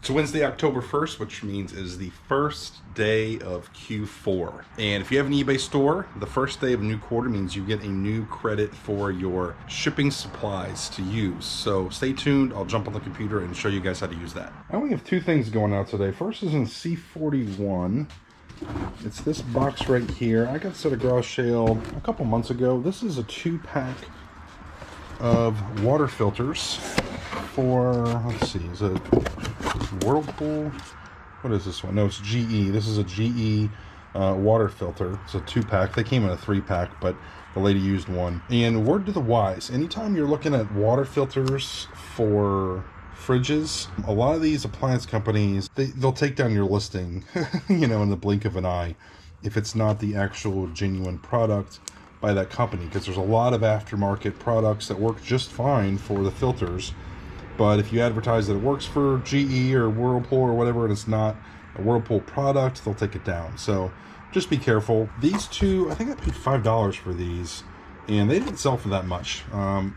It's Wednesday, October 1st, which means it is the first day of Q4. And if you have an eBay store, the first day of a new quarter means you get a new credit for your shipping supplies to use. So stay tuned. I'll jump on the computer and show you guys how to use that. I only have two things going out today. First is in C41. It's this box right here. I got this at a garage sale a couple months ago. This is a 2-pack of water filters for, let's see, is it Whirlpool? What is this one? No, it's GE. This is a GE water filter. It's a 2-pack. They came in a 3-pack, but the lady used one. And word to the wise, anytime you're looking at water filters for fridges, a lot of these appliance companies, they'll take down your listing, you know, in the blink of an eye, if it's not the actual genuine product by that company, because there's a lot of aftermarket products that work just fine for the filters. But if you advertise that it works for GE or Whirlpool or whatever, and it's not a Whirlpool product, they'll take it down. So just be careful. These two, I think I paid $5 for these, and they didn't sell for that much.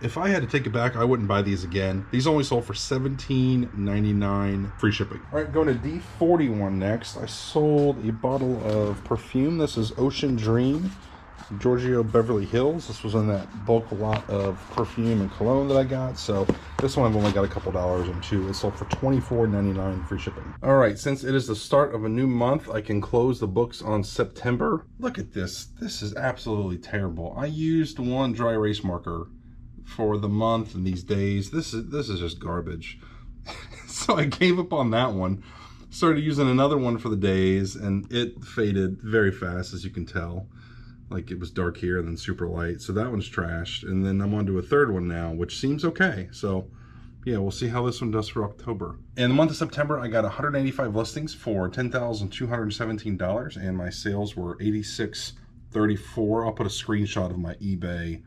If I had to take it back, I wouldn't buy these again. These only sold for $17.99 free shipping. All right, going to D41 next. I sold a bottle of perfume. This is Ocean Dream, Giorgio Beverly Hills. This was in that bulk lot of perfume and cologne that I got. So this one I've only got a couple dollars into. It sold for $24.99 free shipping. All right, since it is the start of a new month, I can close the books on September. Look at this. This is absolutely terrible. I used one dry erase marker for the month and these days. This is just garbage. So I gave up on that one. Started using another one for the days, and it faded very fast, as you can tell. Like, it was dark here and then super light. So that one's trashed. And then I'm on to a third one now, which seems okay. So yeah, we'll see how this one does for October. In the month of September, I got 185 listings for $10,217, and my sales were $86.34. I'll put a screenshot of my eBay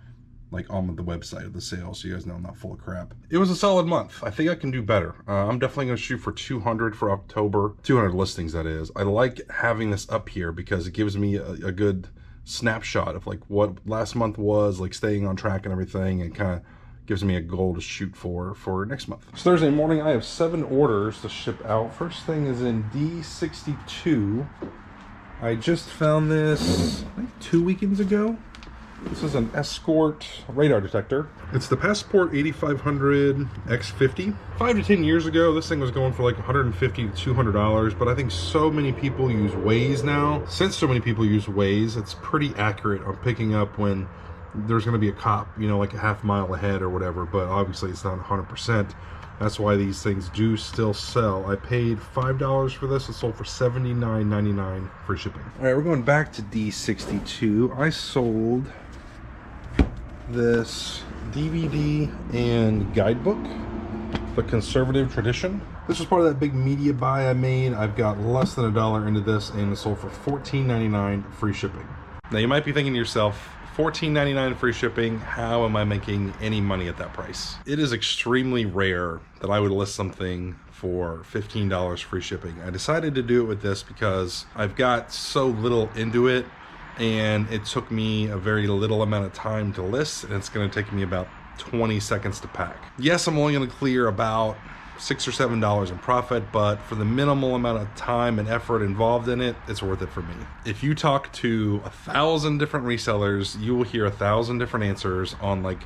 like on the website of the sale, so you guys know I'm not full of crap. It was a solid month. I think I can do better. I'm definitely gonna shoot for 200 for October. 200 listings, that is. I like having this up here because it gives me a good snapshot of like what last month was, like staying on track and everything, and kind of gives me a goal to shoot for next month. It's Thursday morning. I have 7 orders to ship out. First thing is in D62. I just found this, I think 2 weekends ago. This is an Escort radar detector. It's the Passport 8500 X50. 5 to 10 years ago, this thing was going for like $150 to $200, but I think so many people use Waze now. Since so many people use Waze, it's pretty accurate on picking up when there's gonna be a cop, you know, like a half mile ahead or whatever, but obviously it's not 100%. That's why these things do still sell. I paid $5 for this. It sold for $79.99 free shipping. All right, we're going back to D62. I sold this DVD and guidebook, The Conservative Tradition. This was part of that big media buy I made. I've got less than $1 into this, and it sold for $14.99 free shipping. Now you might be thinking to yourself, $14.99 free shipping, how am I making any money at that price? It is extremely rare that I would list something for $15 free shipping. I decided to do it with this because I've got so little into it, and it took me a very little amount of time to list, and it's going to take me about 20 seconds to pack. Yes, I'm only going to clear about $6 or $7 in profit, but for the minimal amount of time and effort involved in it, it's worth it for me. If you talk to 1,000 different resellers, you will hear 1,000 different answers on like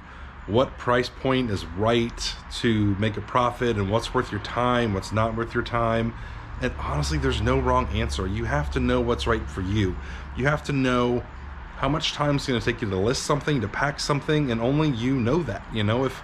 what price point is right to make a profit and what's worth your time, what's not worth your time. And honestly, there's no wrong answer. You have to know what's right for you. You have to know how much time it's going to take you to list something, to pack something, and only you know that. You know, if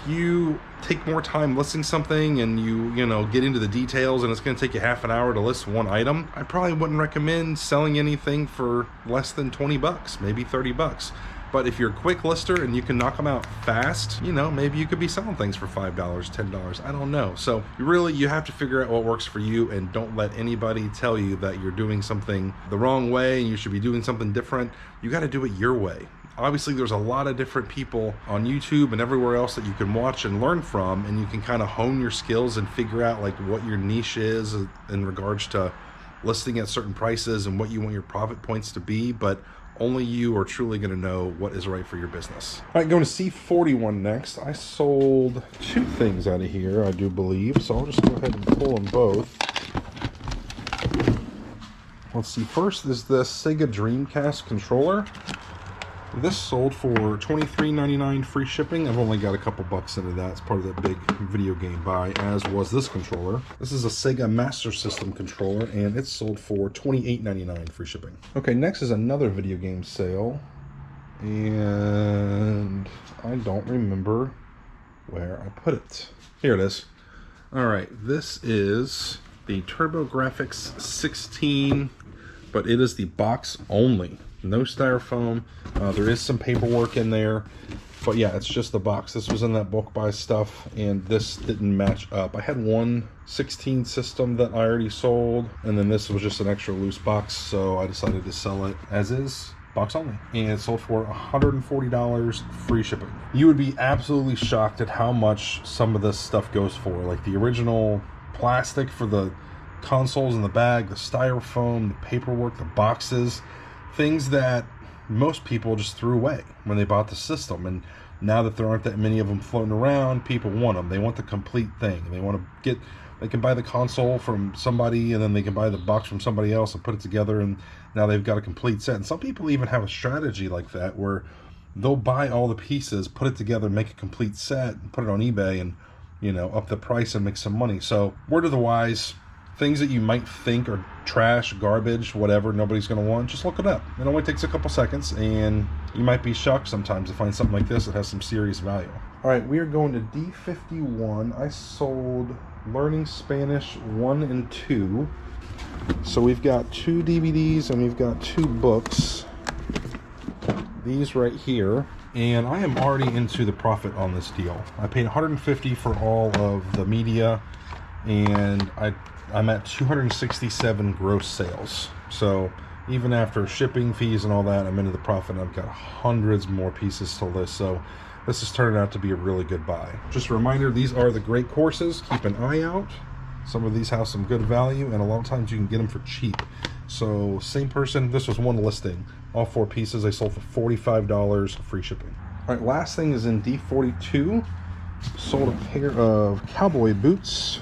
you take more time listing something and you know, get into the details and it's going to take you half an hour to list one item, I probably wouldn't recommend selling anything for less than 20 bucks, maybe 30 bucks. But if you're a quick lister and you can knock them out fast, you know, maybe you could be selling things for $5, $10, I don't know. So you have to figure out what works for you, and don't let anybody tell you that you're doing something the wrong way and you should be doing something different. You got to do it your way. Obviously, there's a lot of different people on YouTube and everywhere else that you can watch and learn from, and you can kind of hone your skills and figure out like what your niche is in regards to listing at certain prices and what you want your profit points to be. But Only you are truly going to know what is right for your business. All right, going to C41 next. I sold 2 things out of here, I do believe. So I'll just go ahead and pull them both. Let's see. First is the Sega Dreamcast controller. This sold for $23.99 free shipping. I've only got a couple bucks into that. It's part of that big video game buy, as was this controller. This is a Sega Master System controller, and it's sold for $28.99 free shipping. Okay, next is another video game sale, and I don't remember where I put it. Here it is. All right, this is the TurboGrafx 16, but it is the box only. No styrofoam. There is some paperwork in there, but yeah, it's just the box. This was in that bulk buy stuff, and this didn't match up. I had one 16 system that I already sold, and then this was just an extra loose box, so I decided to sell it as is, box only. And it sold for $140 free shipping. You would be absolutely shocked at how much some of this stuff goes for. Like the original plastic for the consoles in the bag, the styrofoam, the paperwork, the boxes, things that most people just threw away when they bought the system. And now that there aren't that many of them floating around, people want them. They want the complete thing. They want to get, they can buy the console from somebody, and then they can buy the box from somebody else and put it together, and now they've got a complete set. And some people even have a strategy like that where they'll buy all the pieces, put it together, make a complete set, and put it on eBay, and, you know, up the price and make some money. So word of the wise, things that you might think are trash, garbage, whatever, nobody's going to want, just look it up. It only takes a couple seconds, and you might be shocked sometimes to find something like this that has some serious value. All right, we are going to D51. I sold Learning Spanish 1 and 2. So we've got 2 DVDs and we've got 2 books. These right here. And I am already into the profit on this deal. I paid $150 for all of the media, and I'm at 267 gross sales. So even after shipping fees and all that, I'm into the profit. I've got hundreds more pieces to list. So this is turning out to be a really good buy. Just a reminder, these are the great courses. Keep an eye out. Some of these have some good value, and a lot of times you can get them for cheap. So same person, this was one listing. All 4 pieces I sold for $45 free shipping. All right, last thing is in D42. Sold a pair of cowboy boots.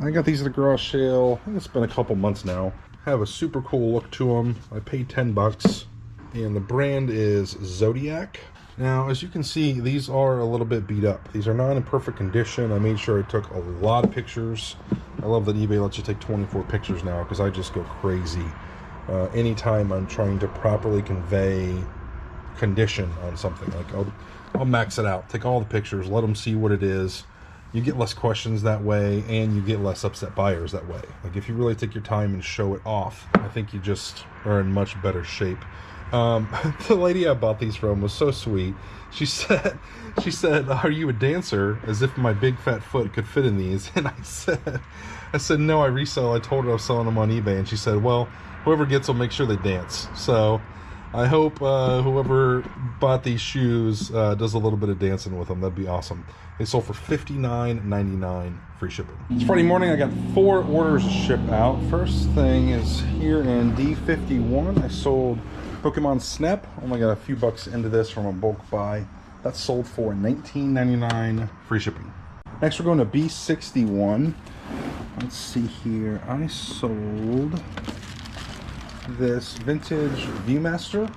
I got these at the garage sale. I think it's been a couple months now. Have a super cool look to them. I paid 10 bucks, and the brand is Zodiac. Now, as you can see, these are a little bit beat up. These are not in perfect condition. I made sure I took a lot of pictures. I love that eBay lets you take 24 pictures now, because I just go crazy anytime I'm trying to properly convey condition on something. Like I'll max it out, take all the pictures, let them see what it is. You get less questions that way, and you get less upset buyers that way. Like if you really take your time and show it off, I think you just are in much better shape. The lady I bought these from was so sweet. She said, "Are you a dancer?" As if my big fat foot could fit in these. And I said, "No, I resell." I told her I was selling them on eBay, and she said, "Well, whoever gets them, make sure they dance." So I hope whoever bought these shoes does a little bit of dancing with them. That'd be awesome. They sold for $59.99 free shipping. It's Friday morning. I got 4 orders to ship out. First thing is here in D51. I sold Pokemon Snap. Only got a few bucks into this from a bulk buy. That sold for $19.99 free shipping. Next we're going to B61. Let's see here. I sold this vintage Viewmaster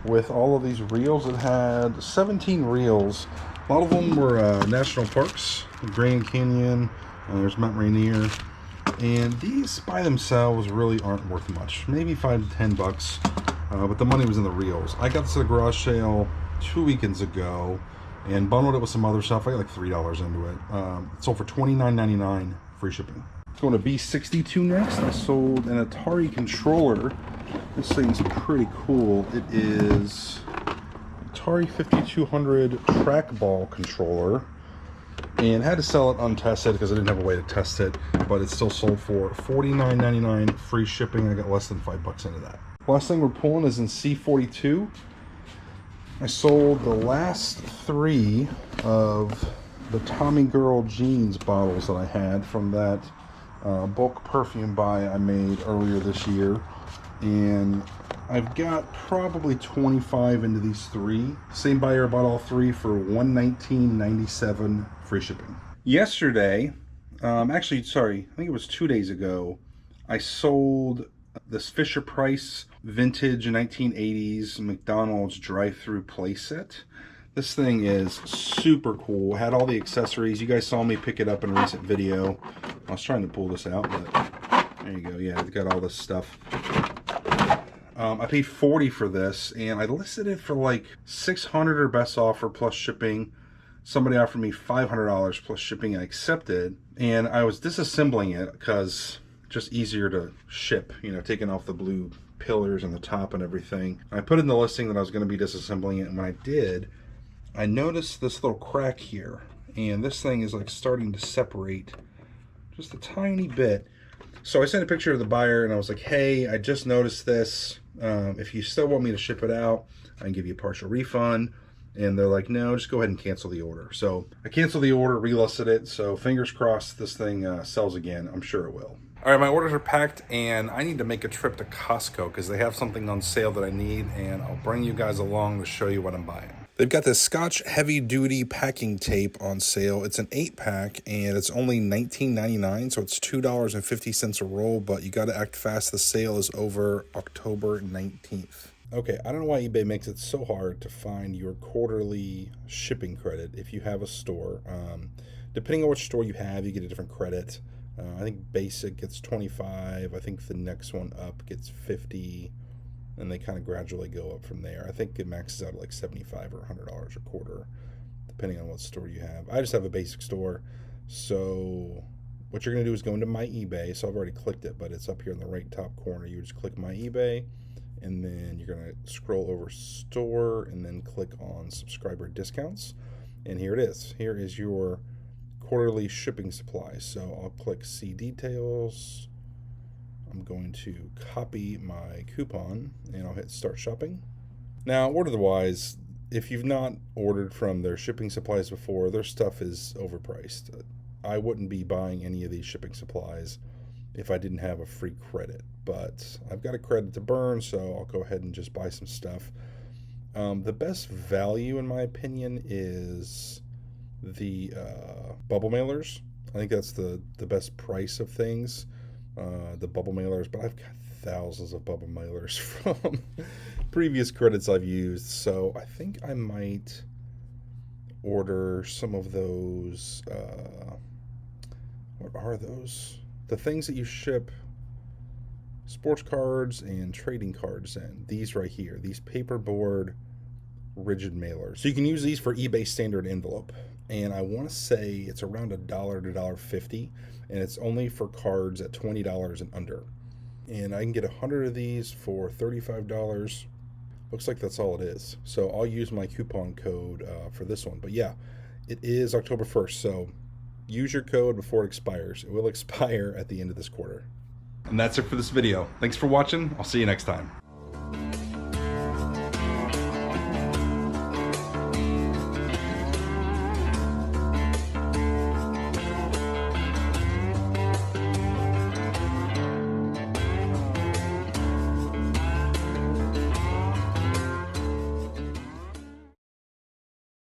with all of these reels. It had 17 reels. A lot of them were national parks, Grand Canyon, there's Mount Rainier, and these by themselves really aren't worth much. Maybe 5 to 10 bucks, but the money was in the reels. I got this at a garage sale 2 weekends ago and bundled it with some other stuff. I got like $3 into it. It sold for $29.99 free shipping. Going to B62 next. I sold an Atari controller. This thing's pretty cool. It is Atari 5200 trackball controller, and had to sell it untested because I didn't have a way to test it, but it still sold for $49.99 free shipping. I got less than 5 bucks into that. Last thing we're pulling is in C42. I sold the last 3 of the Tommy Girl jeans bottles that I had from that bulk perfume buy I made earlier this year, and I've got probably 25 into these three. Same buyer bought all three for $119.97 free shipping. Yesterday, actually, sorry, I think it was 2 days ago, I sold this Fisher Price vintage 1980s McDonald's drive-through playset. This thing is super cool. Had all the accessories. You guys saw me pick it up in a recent video. I was trying to pull this out, but there you go. Yeah, it's got all this stuff. I paid $40 for this, and I listed it for like $600 or best offer plus shipping. Somebody offered me $500 plus shipping. I accepted, and I was disassembling it because just easier to ship, you know, taking off the blue pillars and the top and everything. I put in the listing that I was going to be disassembling it, and when I did, I noticed this little crack here, and this thing is like starting to separate just a tiny bit. So I sent a picture to the buyer, and I was like, hey, I just noticed this. If you still want me to ship it out, I can give you a partial refund. And they're like, no, just go ahead and cancel the order. So I canceled the order, relisted it. So fingers crossed this thing sells again. I'm sure it will. All right, my orders are packed, and I need to make a trip to Costco because they have something on sale that I need, and I'll bring you guys along to show you what I'm buying. They've got this Scotch heavy duty packing tape on sale. It's an 8-pack, and it's only $19.99, so it's $2.50 a roll, but you got to act fast. The sale is over October 19th. Okay, I don't know why eBay makes it so hard to find your quarterly shipping credit if you have a store. Depending on which store you have, you get a different credit. I think basic gets 25. I think the next one up gets 50, and they kind of gradually go up from there. I think it maxes out at like $75 or $100 a quarter, depending on what store you have. I just have a basic store, so what you're going to do is go into My eBay. So I've already clicked it, but it's up here in the right top corner. You just click My eBay, and then you're going to scroll over store and then click on subscriber discounts. And here it is. Here is your quarterly shipping supplies. So I'll click see details. I'm going to copy my coupon and I'll hit start shopping. Now, order-wise, if you've not ordered from their shipping supplies before, their stuff is overpriced. I wouldn't be buying any of these shipping supplies if I didn't have a free credit, but I've got a credit to burn, so I'll go ahead and just buy some stuff. The best value, in my opinion, is the bubble mailers. I think that's the best price of things, the bubble mailers, but I've got thousands of bubble mailers from previous credits I've used, so I think I might order some of those. What are those? The things that you ship sports cards and trading cards in. These right here, these paperboard rigid mailers. So you can use these for eBay standard envelope. And I want to say it's around $1 to $1.50, and it's only for cards at $20 and under. And I can get 100 of these for $35. Looks like that's all it is. So I'll use my coupon code for this one. But yeah, it is October 1st, so use your code before it expires. It will expire at the end of this quarter. And that's it for this video. Thanks for watching. I'll see you next time.